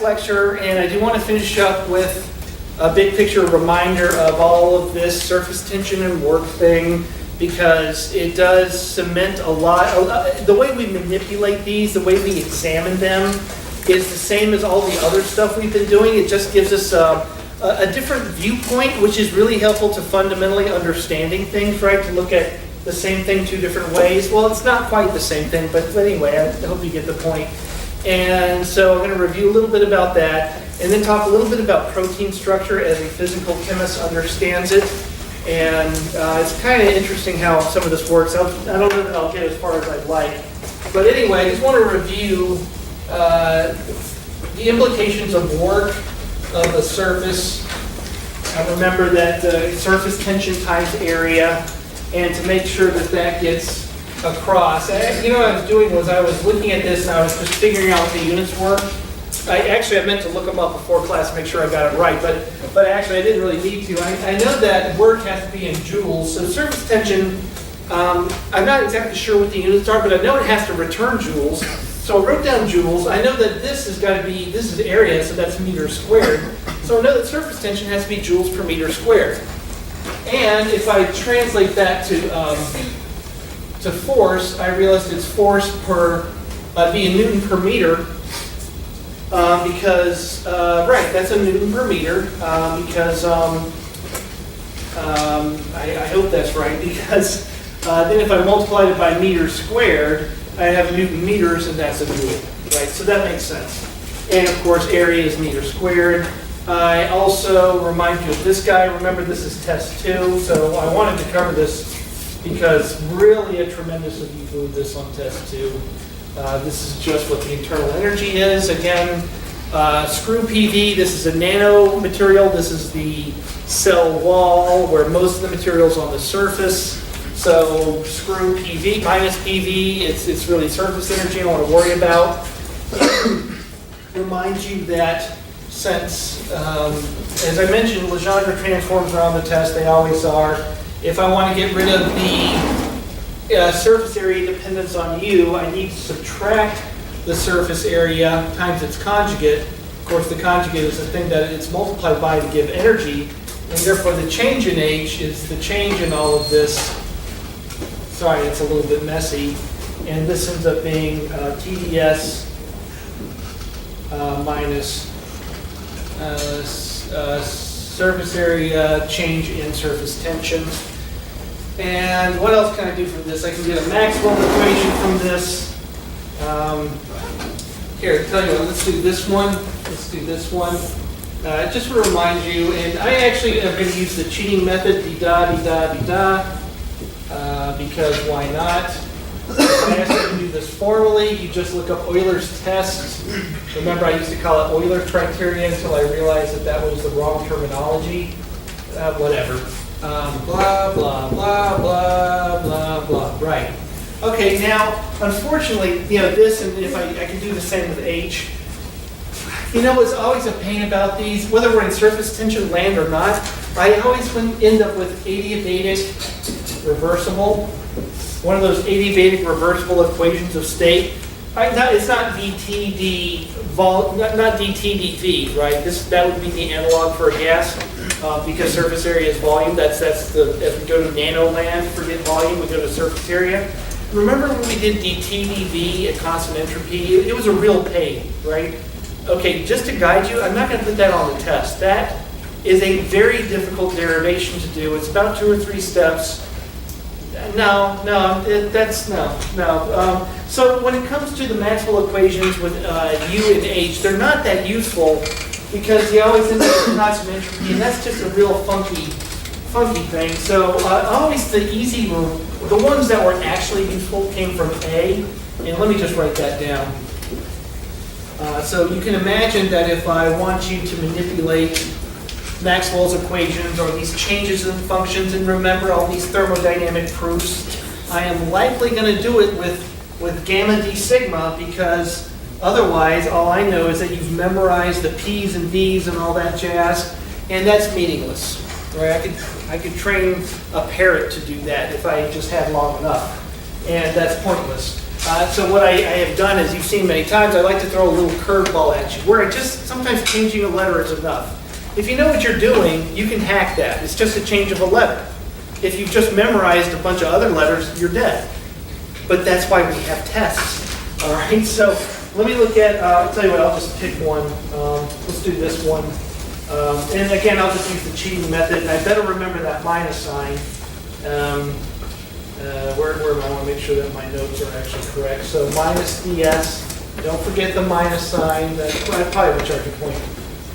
lecture, and I do want to finish up with a big picture reminder of all of this surface tension and work thing, because it does cement a lot. The way we manipulate these, the way we examine them, is the same as all the other stuff we've been doing. It just gives us a different viewpoint, which is really helpful to fundamentally understanding things, right? To look at the same thing two different ways. Well, it's not quite the same thing, but anyway, I hope you get the point. And so I'm going to review a little bit about that, and then talk a little bit about protein structure as a physical chemist understands it. And it's kind of interesting how some of this works. I don't know that I'll get as far as I'd like. But anyway, I just want to review the implications of work of the surface. Remember that surface tension times area, and to make sure that that gets across. You know what I was doing was I was looking at this and I was just figuring out what the units were. I meant to look them up before class to make sure I got it right, but actually I didn't really need to. I know that work has to be in joules, so surface tension, I'm not exactly sure what the units are, but I know it has to return joules. So I wrote down joules. I know that this has got to be, this is area, so that's meters squared. So I know that surface tension has to be joules per meter squared. And if I translate that to force, I realized it's force per, be a Newton per meter, because, right, that's a Newton per meter, because, I hope that's right, because then if I multiply it by meters squared, I have Newton meters, and that's a joule, right? So that makes sense. And of course, area is meters squared. I also remind you of this guy. Remember, this is test 2, so I wanted to cover this because really a tremendous if you blew this on test 2. This is just what the internal energy is. Again, screw PV, this is a nano material. This is the cell wall where most of the material is on the surface. So screw PV minus PV, it's really surface energy I don't want to worry about. Remind you that since, as I mentioned, Legendre transforms are on the test, they always are. If I want to get rid of the surface area dependence on U, I need to subtract the surface area times its conjugate. Of course, the conjugate is the thing that it's multiplied by to give energy, and therefore the change in H is the change in all of this. Sorry, it's a little bit messy. And this ends up being TdS minus surface area change in surface tension. And what else can I do from this? I can get a Maxwell equation from this. Here, I'll tell you what, let's do this one. Let's do this one. Just to remind you, and I actually am going to use the cheating method, d-da, because why not? I asked you to do this formally. You just look up Euler's test. Remember, I used to call it Euler's criteria until I realized that that was the wrong terminology. Whatever. Blah, blah, blah, blah, blah, blah. Right. Okay, now, unfortunately, you know, this, and if I can do the same with H, you know what's always a pain about these, whether we're in surface tension land or not, I always end up with adiabatic reversible, one of those adiabatic reversible equations of state. It's not dt not dt dv, right? That would be the analog for a gas, because surface area is volume. That's the, as we go to nano land, forget volume, we go to surface area. Remember when we did dt dv at constant entropy? It was a real pain, right? Okay, just to guide you, I'm not going to put that on the test. That is a very difficult derivation to do. It's about 2 or 3 steps. No. So when it comes to the Maxwell equations with U and H, they're not that useful because you always end up with constant entropy, and that's just a real funky thing. So always the ones that were actually useful came from A, and let me just write that down. So you can imagine that if I want you to manipulate Maxwell's equations or these changes in functions, and remember all these thermodynamic proofs, I am likely going to do it with gamma d sigma, because otherwise all I know is that you've memorized the P's and D's and all that jazz, and that's meaningless. Right? I could train a parrot to do that if I just had long enough, and that's pointless. So what I have done, as you've seen many times, I like to throw a little curveball at you, where I just, sometimes changing a letter is enough. If you know what you're doing, you can hack that. It's just a change of a letter. If you've just memorized a bunch of other letters, you're dead. But that's why we have tests. All right, so let me look at, I'll tell you what, I'll just pick one. Let's do this one. And again, I'll just use the cheating method. And I better remember that minus sign. Where am I? I want to make sure that my notes are actually correct. So minus ds. Don't forget the minus sign. That's probably the charging point.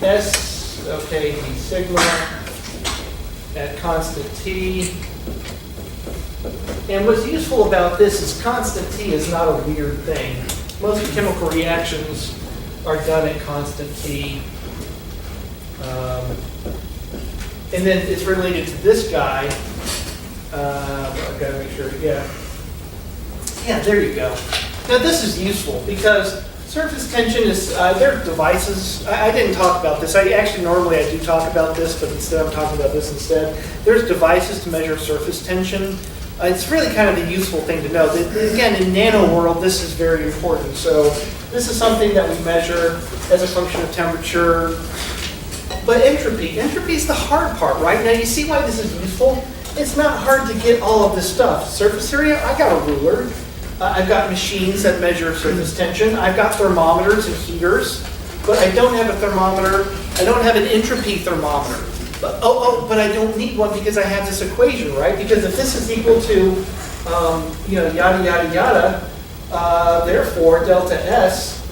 S, okay, the sigma at constant t. And what's useful about this is constant t is not a weird thing. Most chemical reactions are done at constant t. And then it's related to this guy. I've got to make sure, yeah. Yeah, there you go. Now this is useful because surface tension is, there are devices. I didn't talk about this. Normally I do talk about this, but instead I'm talking about this instead. There's devices to measure surface tension. It's really kind of a useful thing to know. Again, in nano world, this is very important. So this is something that we measure as a function of temperature. But entropy is the hard part, right? Now you see why this is useful? It's not hard to get all of this stuff. Surface area, I got a ruler. I've got machines that measure surface tension. I've got thermometers and heaters, but I don't have a thermometer. I don't have an entropy thermometer. But, but I don't need one because I have this equation, right? Because if this is equal to, yada, yada, yada, therefore delta S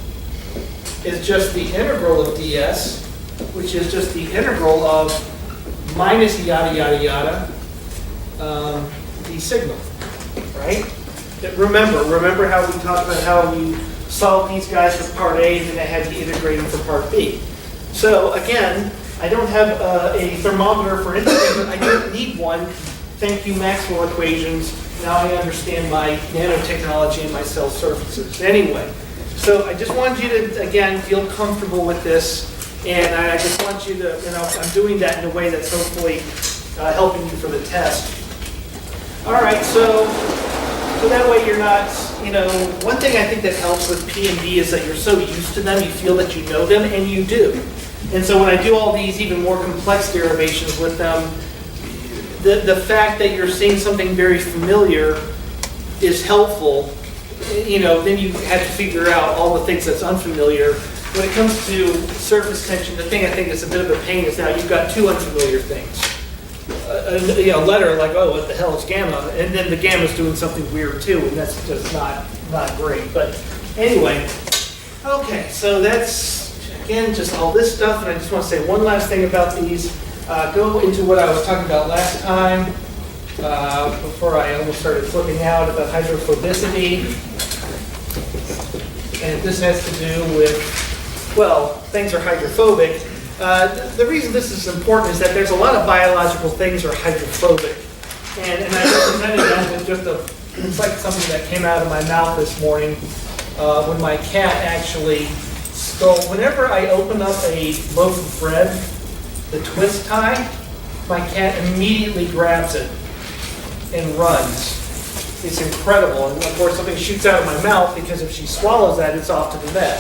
is just the integral of ds, which is just the integral of minus yada, yada, yada, the sigma, right? Remember how we talked about how you solve these guys for part A and then I had to integrate them for part B. So again, I don't have a thermometer for anything, but I don't need one. Thank you, Maxwell equations. Now I understand my nanotechnology and my cell surfaces. Anyway, so I just want you to, again, feel comfortable with this. And I just want you to, I'm doing that in a way that's hopefully helping you for the test. All right, so that way you're not, one thing I think that helps with P and D is that you're so used to them, you feel that you know them, and you do. And so when I do all these even more complex derivations with them, the fact that you're seeing something very familiar is helpful. Then you have to figure out all the things that's unfamiliar. When it comes to surface tension, the thing I think is a bit of a pain is now you've got two unfamiliar things. A letter like, oh, what the hell is gamma? And then the gamma is doing something weird too, and that's just not great. But anyway, okay, so that's, again, just all this stuff. And I just want to say one last thing about these. Go into what I was talking about last time, before I almost started flipping out about hydrophobicity. And this has to do with, well, things are hydrophobic. The reason this is important is that there's a lot of biological things are hydrophobic. And I represented that with just it's like something that came out of my mouth this morning when my cat actually stole. Whenever I open up a loaf of bread, the twist tie, my cat immediately grabs it and runs. It's incredible. And of course, something shoots out of my mouth because if she swallows that, it's off to the vet.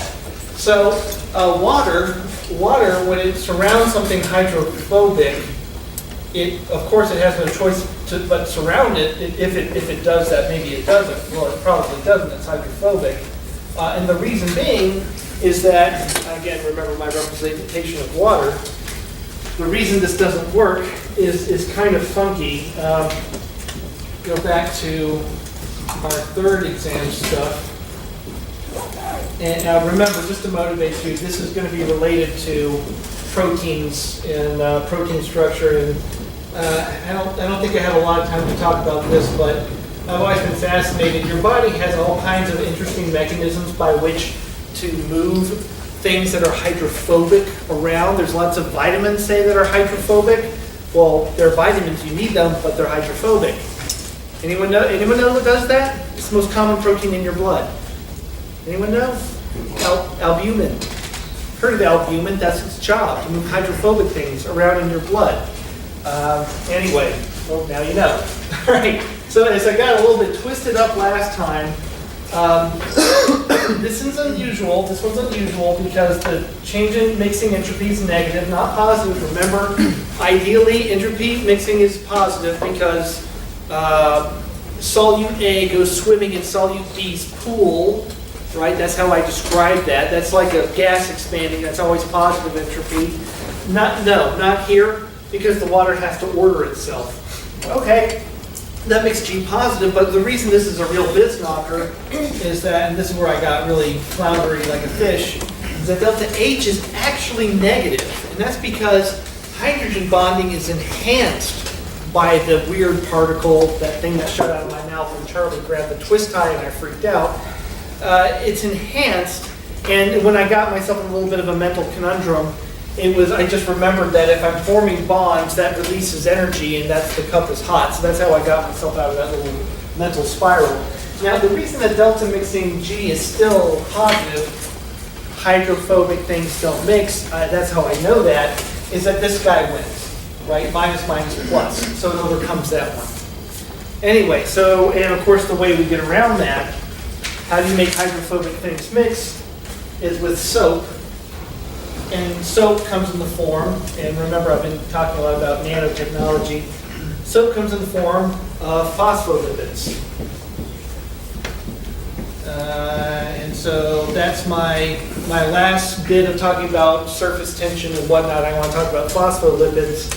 So water, when it surrounds something hydrophobic, of course, it has no choice but surround it. If it does that, maybe it doesn't. Well, it probably doesn't. It's hydrophobic. And the reason being is that, again, remember my representation of water. The reason this doesn't work is kind of funky. Go back to our third exam stuff. And remember, just to motivate you, this is going to be related to proteins and protein structure. And I don't think I have a lot of time to talk about this, but I've always been fascinated. Your body has all kinds of interesting mechanisms by which to move things that are hydrophobic around. There's lots of vitamins, say, that are hydrophobic. Well, they're vitamins, you need them, but they're hydrophobic. Anyone know who does that? It's the most common protein in your blood. Anyone know? Albumin. Heard of albumin? That's its job, to move hydrophobic things around in your blood. Anyway, well, now you know. All right, so as I got a little bit twisted up last time, This is unusual. This one's unusual because the change in mixing entropy is negative, not positive. Remember, ideally, entropy mixing is positive because solute A goes swimming in solute B's pool, right? That's how I describe that. That's like a gas expanding. That's always positive entropy. Not here, because the water has to order itself. Okay. That makes G positive, but the reason this is a real biz knocker is that, and this is where I got really floundery like a fish, is that delta H is actually negative. And that's because hydrogen bonding is enhanced by the weird particle, that thing that shot out of my mouth when Charlie grabbed the twist tie and I freaked out. It's enhanced, and when I got myself in a little bit of a mental conundrum, I just remembered that if I'm forming bonds, that releases energy, and that's the cup is hot. So that's how I got myself out of that little mental spiral. Now, the reason that delta mixing G is still positive, hydrophobic things don't mix, that's how I know that, is that this guy wins, right? Minus, minus, plus. So it overcomes that one. Anyway, so, and of course the way we get around that, how do you make hydrophobic things mix, is with soap. And soap comes in the form, and remember I've been talking a lot about nanotechnology. Soap comes in the form of phospholipids. And so that's my last bit of talking about surface tension and whatnot. I want to talk about phospholipids.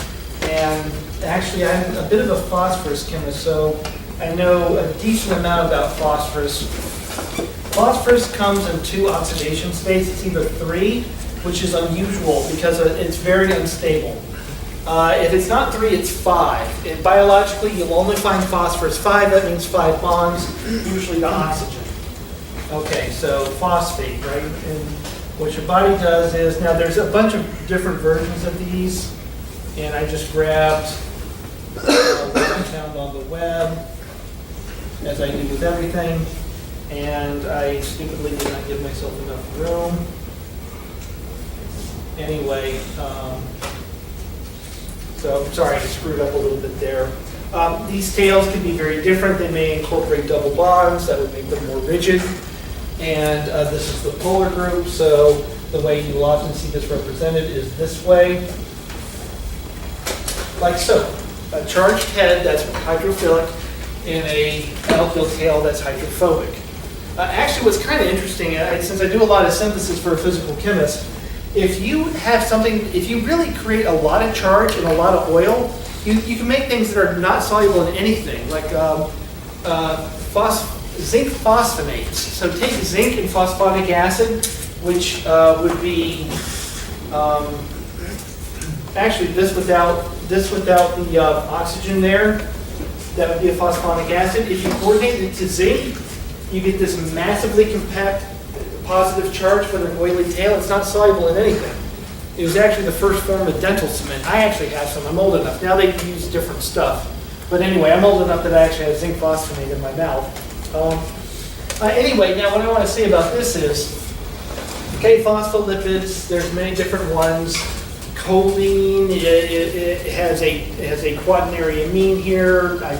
And actually I'm a bit of a phosphorus chemist, so I know a decent amount about phosphorus. Phosphorus comes in two oxidation states. It's either 3, which is unusual because it's very unstable. If it's not 3, it's 5. And biologically, you'll only find phosphorus 5. That means 5 bonds, usually to oxygen. Okay, so phosphate, right? And what your body does is, now there's a bunch of different versions of these, and I just grabbed what I found on the web, as I do with everything, and I stupidly did not give myself enough room. Anyway, so sorry I screwed up a little bit there. These tails can be very different. They may incorporate double bonds. That would make them more rigid. And this is the polar group. So the way you will often see this represented is this way. Like so. A charged head, that's hydrophilic, and a alkyl tail, that's hydrophobic. Actually, what's kind of interesting, since I do a lot of synthesis for a physical chemist, if you have something, if you really create a lot of charge and a lot of oil, you can make things that are not soluble in anything, like zinc phosphonates. So take zinc and phosphonic acid, which would be actually this without the oxygen there, that would be a phosphonic acid. If you coordinate it to zinc, you get this massively compact positive charge with an oily tail. It's not soluble in anything. It was actually the first form of dental cement. I actually have some. I'm old enough. Now they use different stuff. But anyway, I'm old enough that I actually have zinc phosphonate in my mouth. Anyway, now what I want to say about this is, okay, phospholipids, there's many different ones. Choline, it has a quaternary amine here, I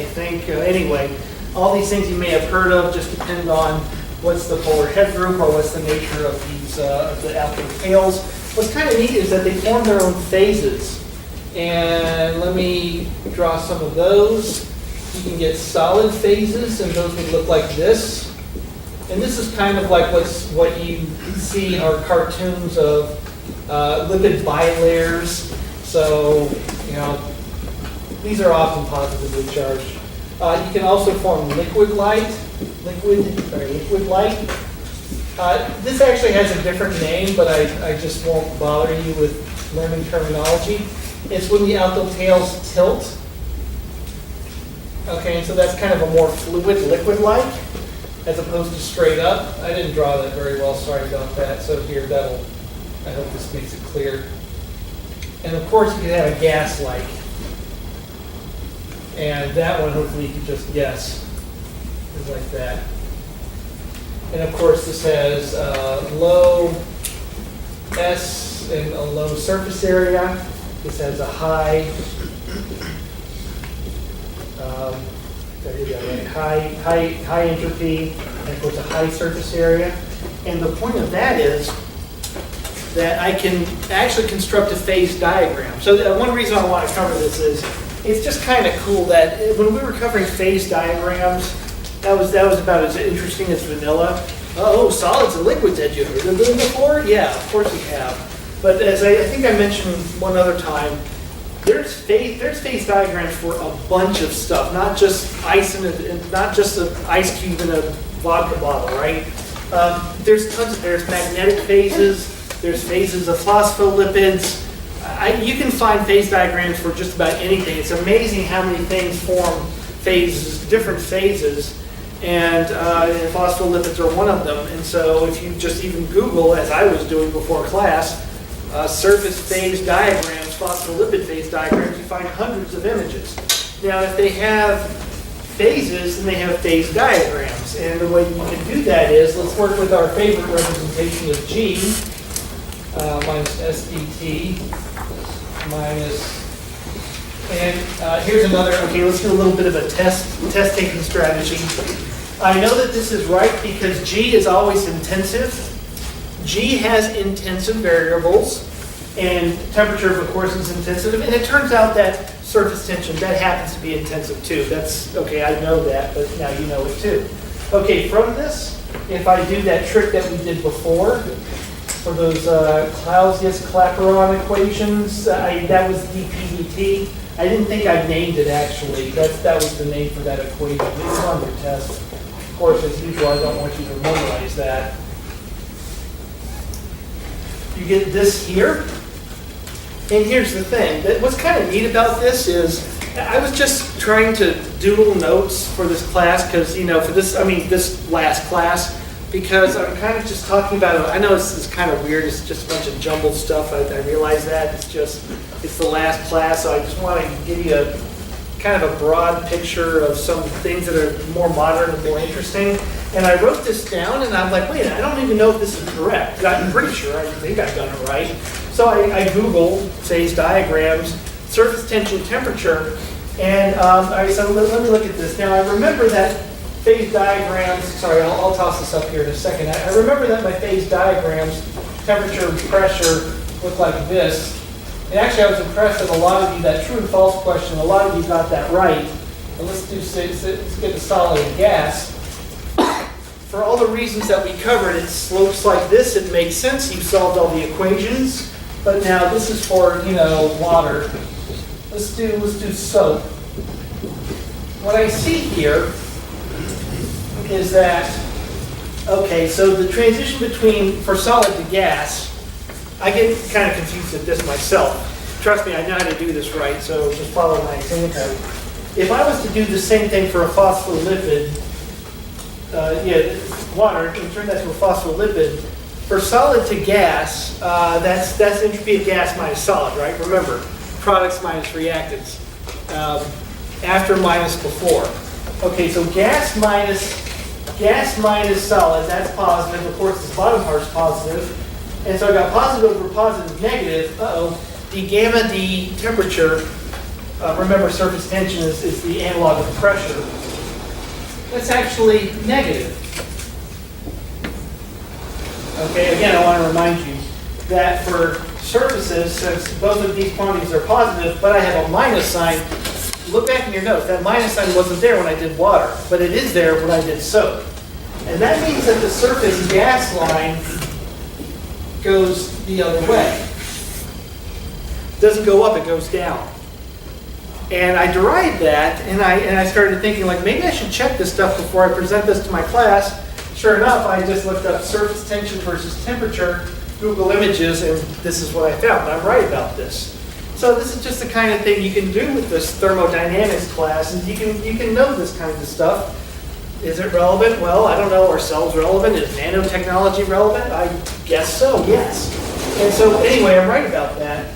think. Anyway, all these things you may have heard of just depend on what's the polar head group or what's the nature of these the alkyl tails. What's kind of neat is that they form their own phases. And let me draw some of those. You can get solid phases, and those would look like this. And this is kind of like what you see are cartoons of lipid bilayers. So, these are often positively charged. You can also form liquid light. This actually has a different name, but I just won't bother you with learning terminology. It's when the alkyl tails tilt. Okay, so that's kind of a more fluid, liquid-like, as opposed to straight up. I didn't draw that very well, sorry about that. So here, I hope this makes it clear. And of course, you can have a gas-like. And that one, hopefully, you can just guess. Is like that. And of course, this has low S and a low surface area. This has a high, high entropy. equals a high surface area. And the point of that is that I can actually construct a phase diagram. So one reason I want to cover this is it's just kind of cool that when we were covering phase diagrams, that was about as interesting as vanilla. Oh, solids and liquids, had you heard of them before? Yeah, of course you have. But as I think I mentioned one other time, there's phase diagrams for a bunch of stuff, not just ice not just an ice cube in a vodka bottle, right? There's magnetic phases, there's phases of phospholipids. You can find phase diagrams for just about anything. It's amazing how many things form phases, different phases, and phospholipids are one of them. And so if you just even Google, as I was doing before class, surface phase diagrams, phospholipid phase diagrams, you find hundreds of images. Now, if they have phases, then they have phase diagrams. And the way you can do that is, let's work with our favorite representation of G, minus SDT, minus, and here's another, okay, let's do a little bit of a test-taking strategy. I know that this is right because G is always intensive. G has intensive variables, and temperature, of course, is intensive. And it turns out that surface tension, that happens to be intensive too. That's, okay, I know that, but now you know it too. Okay, from this, if I do that trick that we did before, for those Clausius-Clapeyron equations, that was dPdt. I didn't think I named it actually. That was the name for that equation. It's on your test. Of course, as usual, I don't want you to memorize that. You get this here. And here's the thing. What's kind of neat about this is I was just trying to doodle notes for this class because, for this, this last class, because I'm kind of just talking about it. I know this is kind of weird. It's just a bunch of jumbled stuff. I realize that. It's the last class, so I just want to give you a kind of a broad picture of some things that are more modern and more interesting. And I wrote this down, and I'm like, wait, I don't even know if this is correct. I'm pretty sure I think I've done it right. So I Googled phase diagrams, surface tension, temperature, and so let me look at this. Now, I remember that phase diagrams, sorry, I'll toss this up here in a second. I remember that my phase diagrams, temperature and pressure, look like this. And actually, I was impressed that a lot of you, that true and false question, a lot of you got that right. And let's get the solid and gas. For all the reasons that we covered, it slopes like this. It makes sense. You solved all the equations. But now this is for, water. Let's do soap. What I see here is that, okay, so the transition for solid to gas, I get kind of confused at this myself. Trust me, I know how to do this right, so just follow my example. If I was to do the same thing for a phospholipid, water, and turn that to a phospholipid, for solid to gas, that's entropy of gas minus solid, right? Remember, products minus reactants. After minus before. Okay, so gas minus solid, that's positive. Of course, this bottom part is positive. And so I got positive over positive, negative. The gamma D temperature, remember surface tension is the analog of pressure. That's actually negative. Okay, again, I want to remind you that for surfaces, since both of these quantities are positive, but I have a minus sign, look back in your notes. That minus sign wasn't there when I did water, but it is there when I did soap. And that means that the surface gas line goes the other way. It doesn't go up, it goes down. And I derived that, and I started thinking, like, maybe I should check this stuff before I present this to my class. Sure enough, I just looked up surface tension versus temperature, Google Images, and this is what I found. I'm right about this. So this is just the kind of thing you can do with this thermodynamics class, and you can know this kind of stuff. Is it relevant? Well, I don't know. Are cells relevant? Is nanotechnology relevant? I guess so, yes. And so anyway, I'm right about that.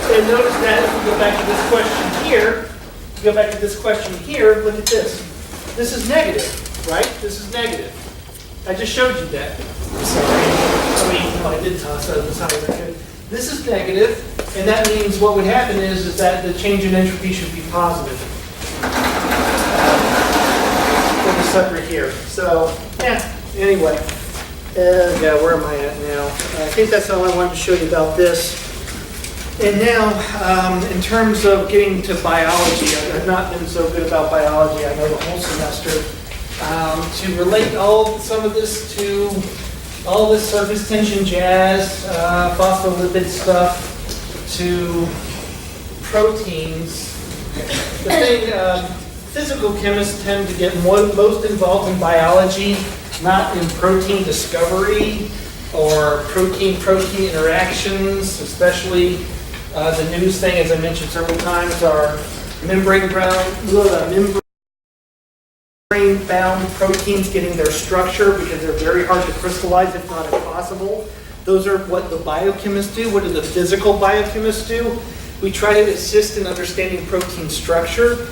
And notice that if we go back to this question here, look at this. This is negative, right? This is negative. I just showed you that. Sorry. I did toss that aside. This is negative, and that means what would happen is that the change in entropy should be positive. For the sucker here. So, yeah. Anyway, yeah, where am I at now? I think that's all I wanted to show you about this. And now, in terms of getting to biology, I've not been so good about biology, I know the whole semester. To relate some of this to all this surface tension jazz, phospholipid stuff, to proteins. The thing, physical chemists tend to get most involved in biology, not in protein discovery or protein-protein interactions, especially the news thing, as I mentioned several times, are membrane-bound proteins getting their structure because they're very hard to crystallize, if not impossible. Those are what the biochemists do. What do the physical biochemists do? We try to assist in understanding protein structure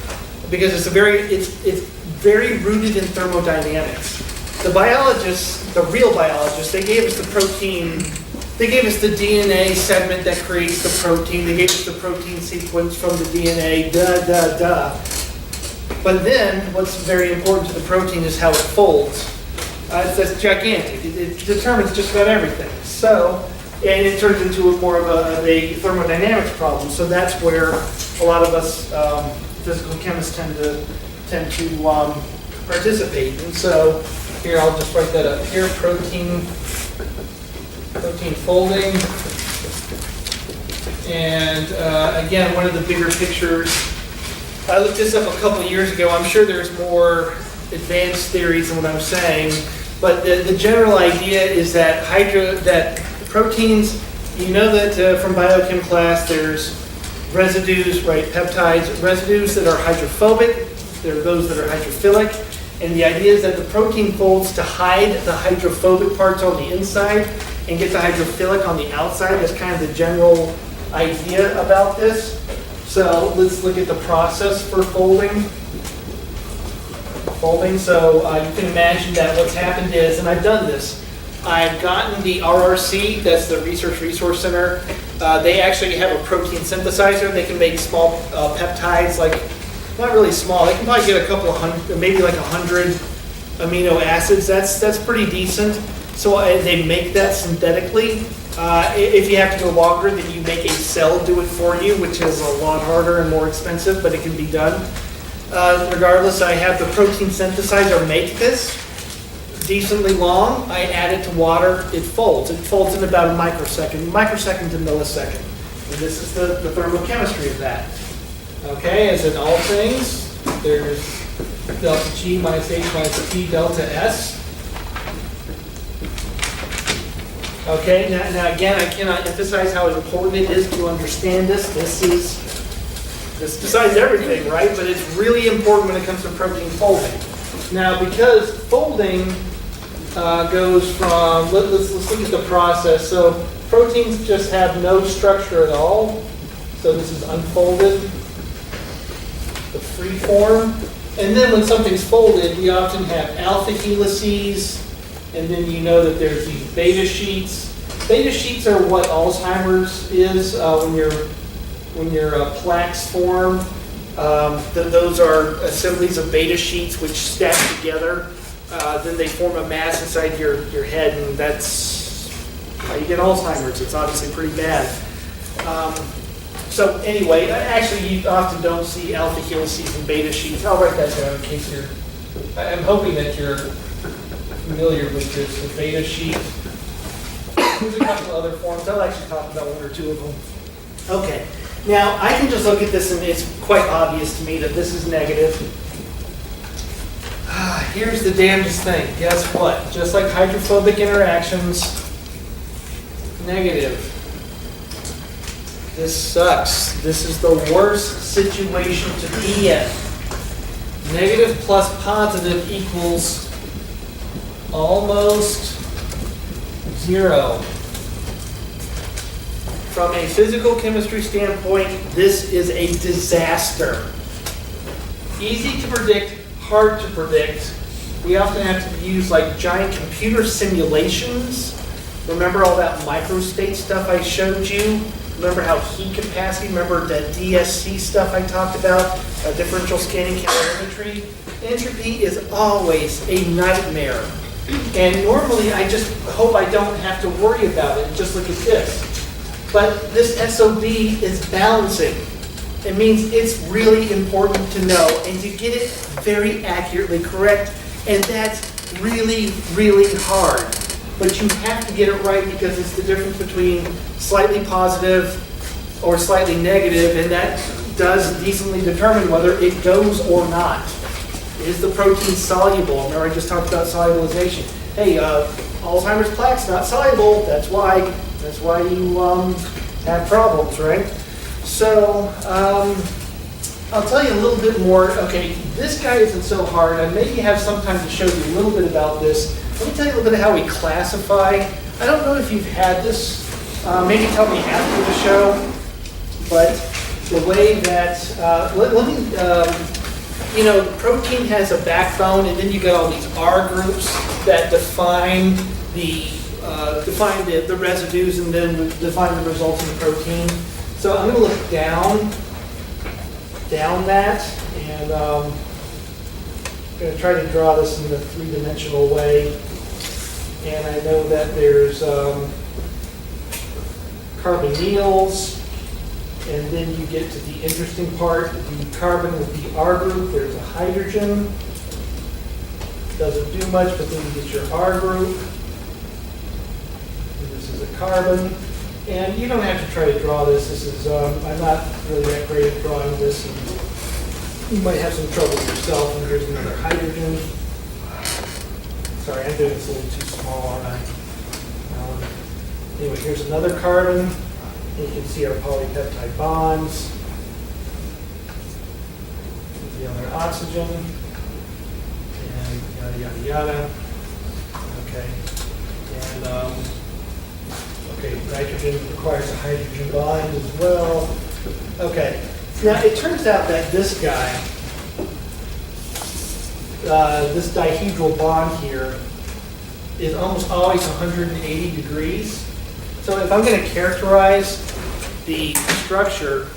because it's very rooted in thermodynamics. The biologists, the real biologists, they gave us the protein. They gave us the DNA segment that creates the protein. They gave us the protein sequence from the DNA, But then, what's very important to the protein is how it folds. That's gigantic. It determines just about everything. So, and it turns into more of a thermodynamics problem. So that's where a lot of us physical chemists tend to participate. And so, here I'll just write that up. Here, protein folding, and again, one of the bigger pictures, I looked this up a couple of years ago. I'm sure there's more advanced theories than what I'm saying, but the general idea is that proteins, you know that from biochem class, there's residues, right, peptides, residues that are hydrophobic, there are those that are hydrophilic, and the idea is that the protein folds to hide the hydrophobic parts on the inside and get the hydrophilic on the outside. That's kind of the general idea about this. So let's look at the process for folding. So you can imagine that what's happened is, and I've done this, I've gotten the RRC, that's the Research Resource Center. They actually have a protein synthesizer. They can make small peptides, like, not really small. They can probably get a couple of hundred, maybe like 100 amino acids. That's pretty decent. So they make that synthetically. If you have to go longer, then you make a cell do it for you, which is a lot harder and more expensive, but it can be done. Regardless, I have the protein synthesizer make this decently long. I add it to water. It folds. It folds in about a microsecond to millisecond. And this is the thermochemistry of that. Okay, as in all things, there's delta G minus H minus T delta S. Okay, now again, I cannot emphasize how important it is to understand this. This decides everything, right? But it's really important when it comes to protein folding. Now, because folding goes from, let's look at the process. So proteins just have no structure at all. So this is unfolded, the free form. And then when something's folded, we often have alpha helices, and then you know that there's these beta sheets. Beta sheets are what Alzheimer's is when your plaques form. Those are assemblies of beta sheets which stack together. Then they form a mass inside your head, and that's how you get Alzheimer's. It's obviously pretty bad. So anyway, actually you often don't see alpha helices and beta sheets. I'll write that down in case I'm hoping that you're familiar with this, the beta sheet. There's a couple of other forms. I'll actually talk about one or two of them. Okay, now I can just look at this and it's quite obvious to me that this is negative. Here's the damnedest thing. Guess what? Just like hydrophobic interactions, negative. This sucks. This is the worst situation to be in. Negative plus positive equals almost zero. From a physical chemistry standpoint, this is a disaster. Easy to predict, hard to predict. We often have to use like giant computer simulations. Remember all that microstate stuff I showed you? Remember how heat capacity, remember the DSC stuff I talked about, differential scanning calorimetry? Entropy is always a nightmare. And normally, I just hope I don't have to worry about it. Just look at this. But this SOB is balancing. It means it's really important to know and to get it very accurately correct. And that's really, really hard. But you have to get it right because it's the difference between slightly positive or slightly negative, and that does decently determine whether it goes or not. Is the protein soluble? Remember I just talked about solubilization. Hey, Alzheimer's plaque's not soluble. That's why you have problems, right? So I'll tell you a little bit more. Okay, this guy isn't so hard. I maybe have some time to show you a little bit about this. Let me tell you a little bit of how we classify. I don't know if you've had this. Maybe tell me after the show. But the way that, protein has a backbone, and then you got all these R groups that define the residues and then define the resulting protein. So I'm going to look down that, and I'm going to try to draw this in a three-dimensional way. And I know that there's carbonyls. And then you get to the interesting part, the carbon with the R group, there's a hydrogen. Doesn't do much, but then you get your R group. And this is a carbon. And you don't have to try to draw this. This is, I'm not really that great at drawing this. And you might have some trouble yourself. And here's another hydrogen. Sorry, I'm doing this a little too small, aren't I? Anyway, here's another carbon. You can see our polypeptide bonds. The other oxygen, and yada, yada, yada. Okay. And, okay, nitrogen requires a hydrogen bond as well. Okay. Now, it turns out that this guy, this dihedral bond here, is almost always 180 degrees. So if I'm going to characterize the structure,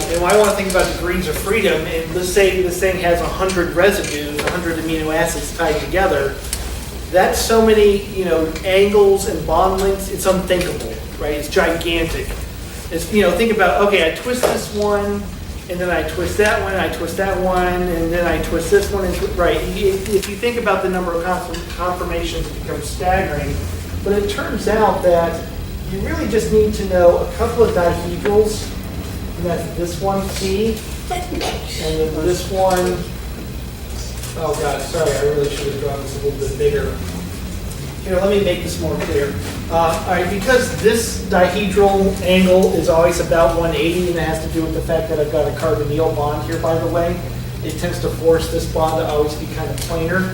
and I want to think about degrees of freedom, and let's say this thing has 100 residues, 100 amino acids tied together, that's so many, angles and bond lengths, it's unthinkable, right? It's gigantic. It's, think about, okay, I twist this one, and then I twist that one, I twist that one, and then I twist this one, right? If you think about the number of conformations, it becomes staggering. But it turns out that you really just need to know a couple of dihedrals, and that's this one, C, and then this one, oh God, sorry, I really should have drawn this a little bit bigger. Here, let me make this more clear. All right, because this dihedral angle is always about 180, and it has to do with the fact that I've got a carbonyl bond here, by the way, it tends to force this bond to always be kind of planar.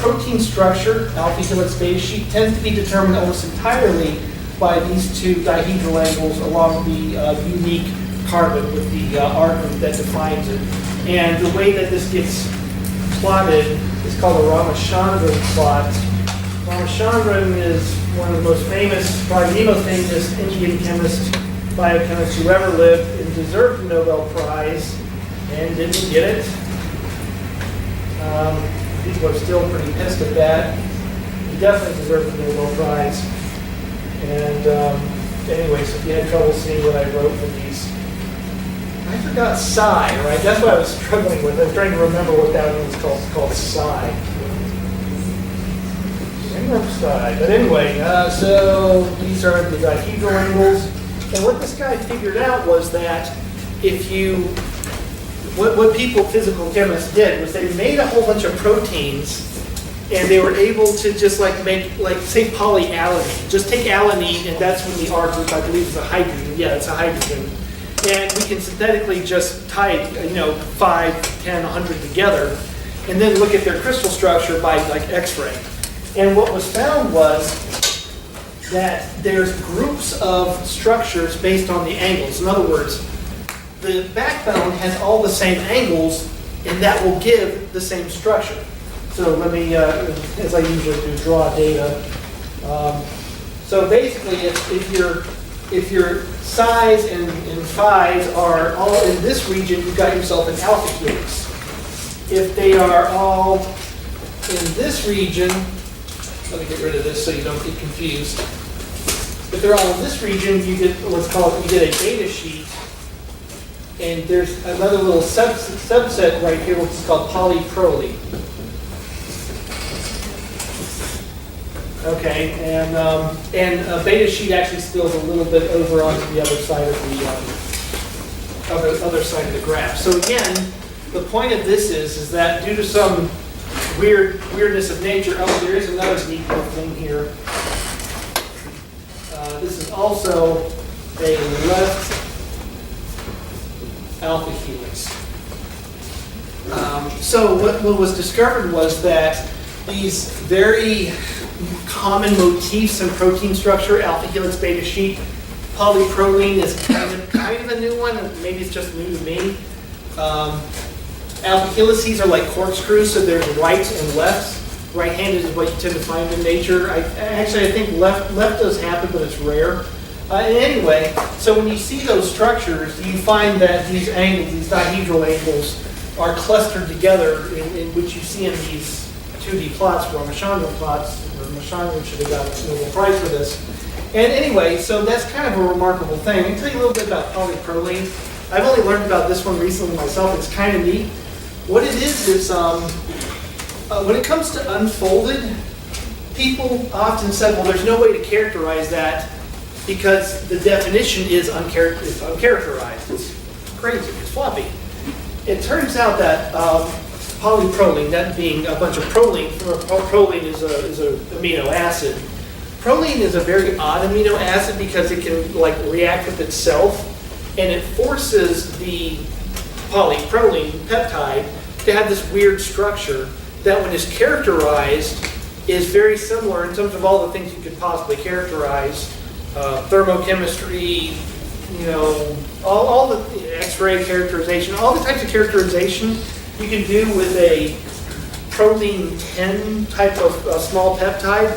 Protein structure, alpha helix beta sheet, tends to be determined almost entirely by these two dihedral angles along the unique carbon with the R group that defines it. And the way that this gets plotted is called a Ramachandran plot. Ramachandran is one of the most famous, probably the most famous Indian chemist, biochemist who ever lived, and deserved the Nobel Prize and didn't get it. People are still pretty pissed at that. He definitely deserved the Nobel Prize. And anyway, so if you had trouble seeing what I wrote for these, I forgot psi, right? That's what I was struggling with. I was trying to remember what that one was called. It's called psi. Psi. But anyway, so these are the dihedral angles. And what this guy figured out was that if you what people, physical chemists, did was they made a whole bunch of proteins, and they were able to just make, say, polyalanine. Just take alanine, and that's when the R group, I believe, is a hydrogen. Yeah, it's a hydrogen. And we can synthetically just tie, 5, 10, 100 together, and then look at their crystal structure by X-ray. And what was found was that there's groups of structures based on the angles. In other words, the backbone has all the same angles, and that will give the same structure. So let me, as I usually do, draw data. So basically, if your psi's and phi's are all in this region, you've got yourself an alpha helix. If they are all in this region, let me get rid of this so you don't get confused. If they're all in this region, you get what's called, you get a beta sheet. And there's another little subset right here, which is called polypropylene. Okay, and a beta sheet actually spills a little bit over onto the other side of the other side of the graph. So again, the point of this is that due to some weirdness of nature, oh, there is another neat little thing here. This is also a left alpha helix. So what was discovered was that these very common motifs in protein structure, alpha helix, beta sheet, polypropylene is kind of a new one, maybe it's just new to me. Alpha helices are like corkscrews, so there's rights and lefts. Right-handed is what you tend to find in nature. I think left does happen, but it's rare. Anyway, so when you see those structures, you find that these angles, these dihedral angles, are clustered together, in which you see in these 2D plots, Ramachandran plots. Ramachandran should have got a Nobel Prize for this. And anyway, so that's kind of a remarkable thing. Let me tell you a little bit about polypropylene. I've only learned about this one recently myself. It's kind of neat. What it is when it comes to unfolded, people often said, well, there's no way to characterize that because the definition is uncharacterized. It's crazy, it's floppy. It turns out that polypropylene, that being a bunch of proline, proline is an amino acid. Proline is a very odd amino acid because it can like react with itself, and it forces the polypropylene peptide to have this weird structure that when it's characterized is very similar in terms of all the things you could possibly characterize, thermochemistry, you know, all the X-ray characterization, all the types of characterization you can do with a proline 10 type of small peptide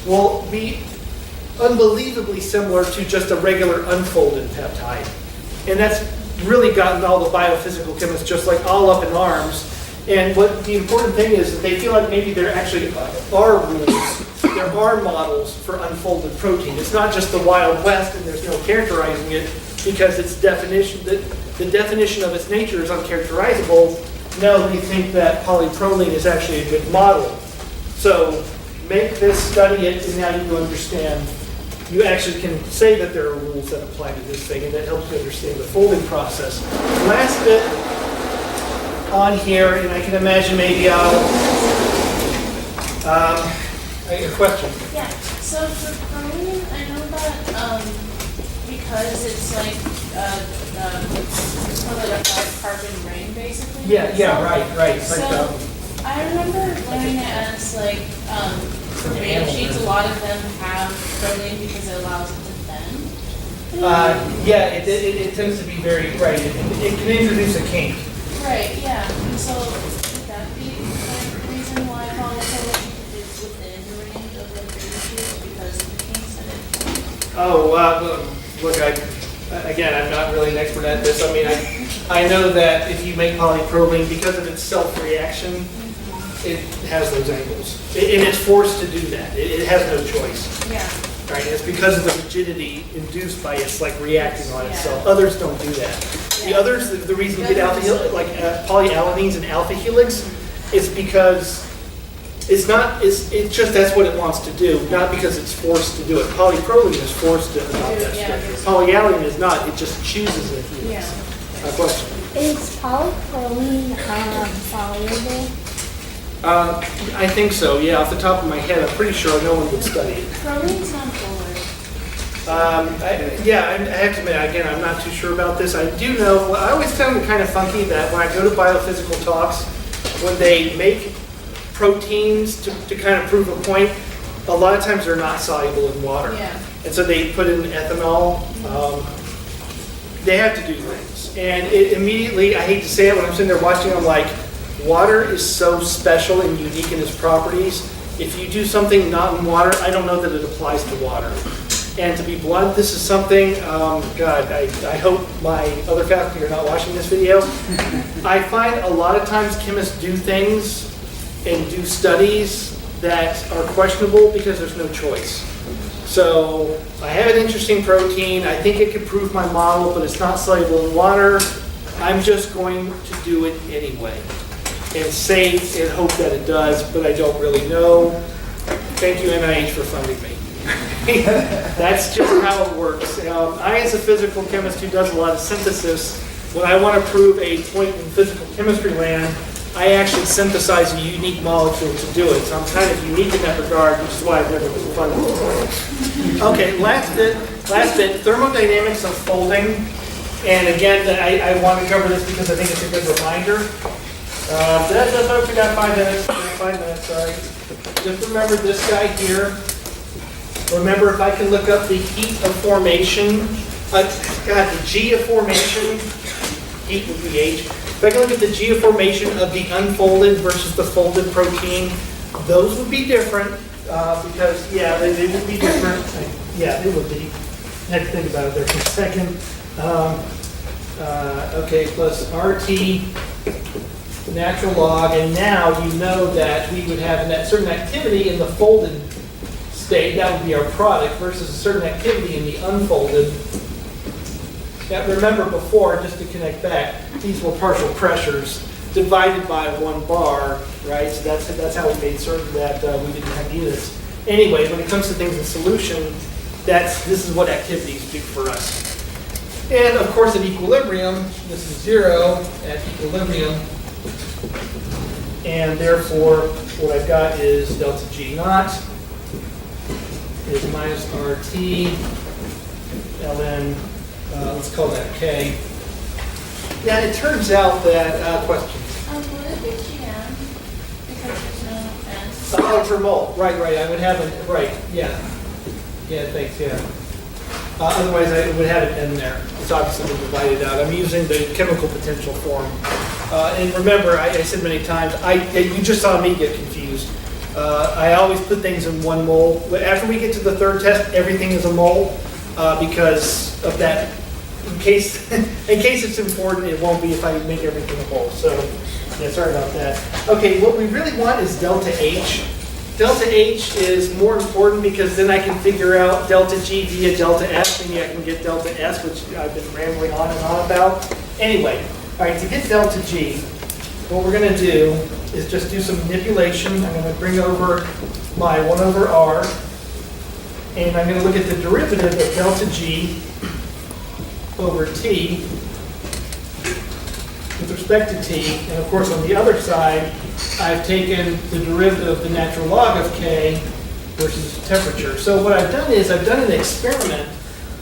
will be unbelievably similar to just a regular unfolded peptide. And that's really gotten all the biophysical chemists just like all up in arms. And what the important thing is that they feel like maybe there actually are rules, there are models for unfolded protein. It's not just the Wild West and there's no characterizing it because its definition, the definition of its nature is uncharacterizable. No, we think that polypropylene is actually a good model. So make this, study it, and now you can understand. You actually can say that there are rules that apply to this thing, and that helps you understand the folding process. Last bit on here, and I can imagine maybe I'll. I have a question. Yeah. So for proline, I know that because it's like it's like a 5-carbon ring, basically. Yeah, right. It's so like, I remember learning it as like for beta sheets, a lot of them have proline because it allows it to bend. yeah, it tends to be very right. It can introduce a kink. Right. Yeah. And so would that be like the reason why polypropylene is within the range of like beta sheets because of the kinks in it? Oh, look, I'm not really an expert at this. I mean, I know that if you make polypropylene, because of its self-reaction, it has those angles. And it's forced to do that. It has no choice. Yeah. Right? It's because of the rigidity induced by its like reacting on itself. Others don't do that. The others, the reason you get alpha helix, like polyalanines and alpha helix, is because it's just that's what it wants to do, not because it's forced to do it. Polypropylene is forced to adopt that structure. Polyalanine is not, it just chooses a helix. Question. Is polypropylene soluble? I think so, yeah, off the top of my head, I'm pretty sure no one would study it. Proline's not polar. I have to admit, again, I'm not too sure about this. I do know, well, I always found it kind of funky that when I go to biophysical talks, when they make proteins to kind of prove a point, a lot of times they're not soluble in water. Yeah. And so they put in ethanol. They have to do things. And it immediately, I hate to say it, when I'm sitting there watching, I'm like, water is so special and unique in its properties. If you do something not in water, I don't know that it applies to water. And to be blunt, this is something, God, I hope my other faculty are not watching this video. I find a lot of times chemists do things and do studies that are questionable because there's no choice. So I have an interesting protein. I think it could prove my model, but it's not soluble in water. I'm just going to do it anyway and say and hope that it does, but I don't really know. Thank you, NIH, for funding me. That's just how it works. I, as a physical chemist who does a lot of synthesis, when I want to prove a point in physical chemistry land, I actually synthesize a unique molecule to do it. So I'm kind of unique in that regard, which is why I've never been funded before. Okay, last bit, thermodynamics of folding. And again, I want to cover this because I think it's a good reminder. Folks, we got 5 minutes. 5 minutes, sorry. Just remember this guy here. Remember, if I can look up the heat of formation, the G of formation, heat would be H. If I can look at the G of formation of the unfolded versus the folded protein, those would be different because, yeah, they would be different. Yeah, they would be. I had to think about it there for a second. Okay, plus RT natural log, and now you know that we would have a certain activity in the folded state, that would be our product, versus a certain activity in the unfolded. Now, remember before, just to connect back, these were partial pressures divided by 1 bar, right? So that's how we made certain that we didn't have units. Anyway, when it comes to things in solution, this is what activities do for us. And of course, at equilibrium, this is 0 at equilibrium. And therefore, what I've got is delta G naught is minus RT ln, let's call that K. Yeah, it turns out that, questions? Would it be GM? Because there's no S. Oh, per mole, right, I would have it, right, yeah. Yeah, thanks, yeah. Otherwise, I would have it in there. It's obviously been divided out. I'm using the chemical potential form. And remember, I said many times, you just saw me get confused. I always put things in 1 mole. After we get to the 3rd test, everything is a mole because of that. In case it's important, it won't be if I make everything a mole. So, yeah, sorry about that. Okay, what we really want is delta H. Delta H is more important because then I can figure out delta G via delta S, and I can get delta S, which I've been rambling on and on about. Anyway, all right, to get delta G, what we're going to do is just do some manipulation. I'm going to bring over my 1 over R, and I'm going to look at the derivative of delta G over T with respect to T. And of course, on the other side, I've taken the derivative of the natural log of K versus temperature. So what I've done is I've done an experiment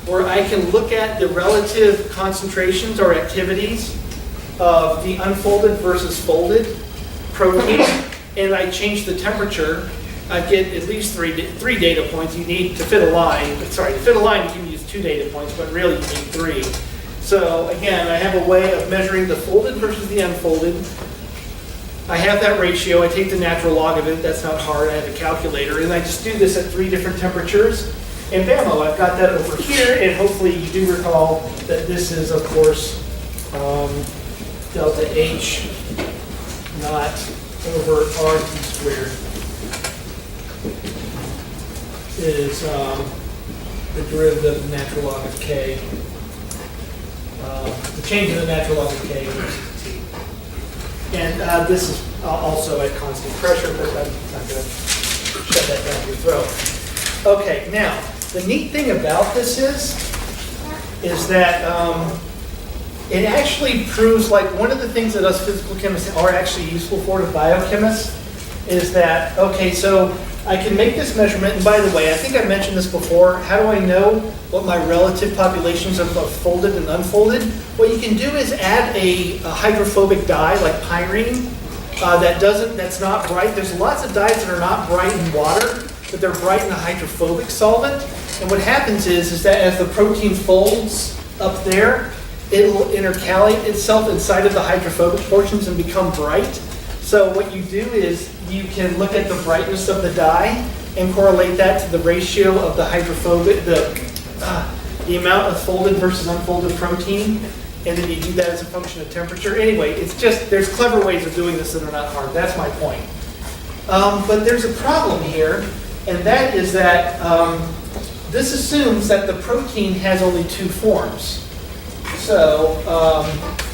where I can look at the relative concentrations or activities of the unfolded versus folded protein, and I change the temperature. I get at least three data points you need to fit a line. Sorry, to fit a line you can use 2 data points, but really you need 3. So again, I have a way of measuring the folded versus the unfolded. I have that ratio. I take the natural log of it. That's not hard. I have a calculator, and I just do this at 3 different temperatures. And bammo, I've got that over here, and hopefully you do recall that this is, of course, delta H naught over RT squared is the derivative of the natural log of K. The change in the natural log of K versus T. And this is also at constant pressure, but I'm not going to shove that down your throat. Okay, now, the neat thing about this is that it actually proves, like, one of the things that us physical chemists are actually useful for to biochemists is that, okay, so I can make this measurement, and by the way, I think I mentioned this before. How do I know what my relative populations of folded and unfolded? What you can do is add a hydrophobic dye like pyrene that's not bright. There's lots of dyes that are not bright in water, but they're bright in a hydrophobic solvent. And what happens is that as the protein folds up there, it'll intercalate itself inside of the hydrophobic portions and become bright. So what you do is you can look at the brightness of the dye and correlate that to the ratio of the hydrophobic, the amount of folded versus unfolded protein, and then you do that as a function of temperature. Anyway, it's just, there's clever ways of doing this that are not hard. That's my point. But there's a problem here, and that is that this assumes that the protein has only two forms. So,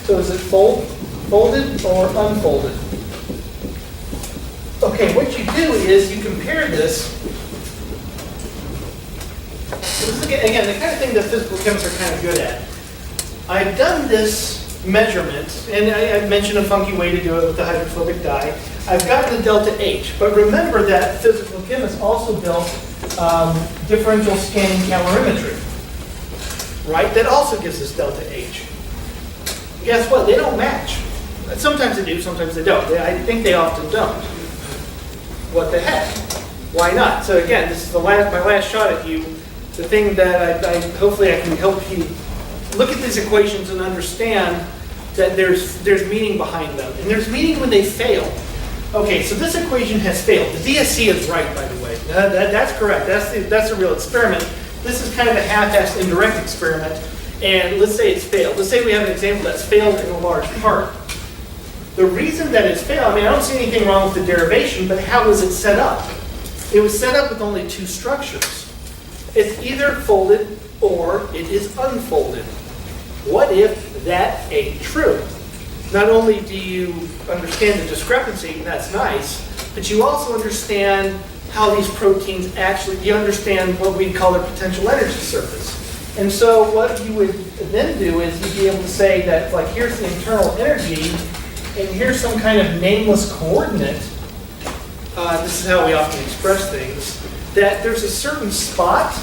so is it folded or unfolded? Okay, what you do is you compare this. This is, again, the kind of thing that physical chemists are kind of good at. I've done this measurement, and I mentioned a funky way to do it with the hydrophobic dye. I've gotten the delta H, but remember that physical chemists also built differential scanning calorimetry, right? That also gives us delta H. Guess what? They don't match. Sometimes they do, sometimes they don't. I think they often don't. What the heck? Why not? So again, this is my last shot at you. The thing that hopefully I can help you look at these equations and understand that there's meaning behind them. And there's meaning when they fail. Okay, so this equation has failed. The DSC is right, by the way. That's correct. That's a real experiment. This is kind of a half-assed indirect experiment. And let's say it's failed. Let's say we have an example that's failed in a large part. The reason that it's failed, I mean, I don't see anything wrong with the derivation, but how was it set up? It was set up with only two structures. It's either folded or it is unfolded. What if that ain't true? Not only do you understand the discrepancy, and that's nice, but you also understand how these proteins actually, you understand what we call their potential energy surface. And so what you would then do is you'd be able to say that, like, here's the internal energy, and here's some kind of nameless coordinate. This is how we often express things, that there's a certain spot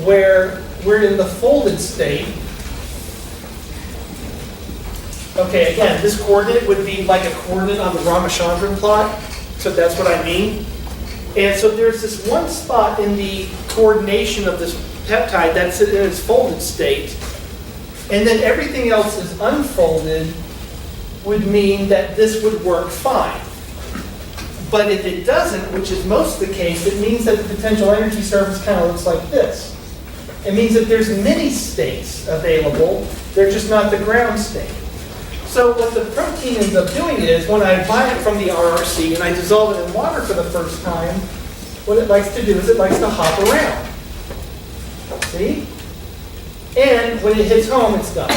where we're in the folded state. Okay, again, this coordinate would be like a coordinate on the Ramachandran plot, so that's what I mean. And so there's this one spot in the coordination of this peptide that's in its folded state, and then everything else is unfolded, would mean that this would work fine. But if it doesn't, which is most of the case, it means that the potential energy surface kind of looks like this. It means that there's many states available, they're just not the ground state. So what the protein ends up doing is, when I buy it from the RRC and I dissolve it in water for the first time, what it likes to do is it likes to hop around. See? And when it hits home, it's done.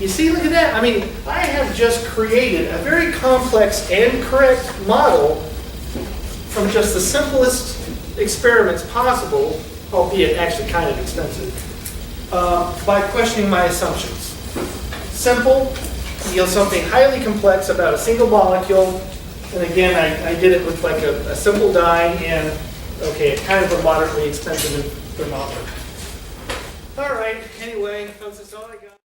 You see, look at that. I mean, I have just created a very complex and correct model from just the simplest experiments possible, albeit actually kind of expensive, by questioning my assumptions. Simple, yields something highly complex about a single molecule, and again, I did it with like a simple dye and, okay, kind of a moderately expensive thermometer. All right, anyway, folks, that's all I got.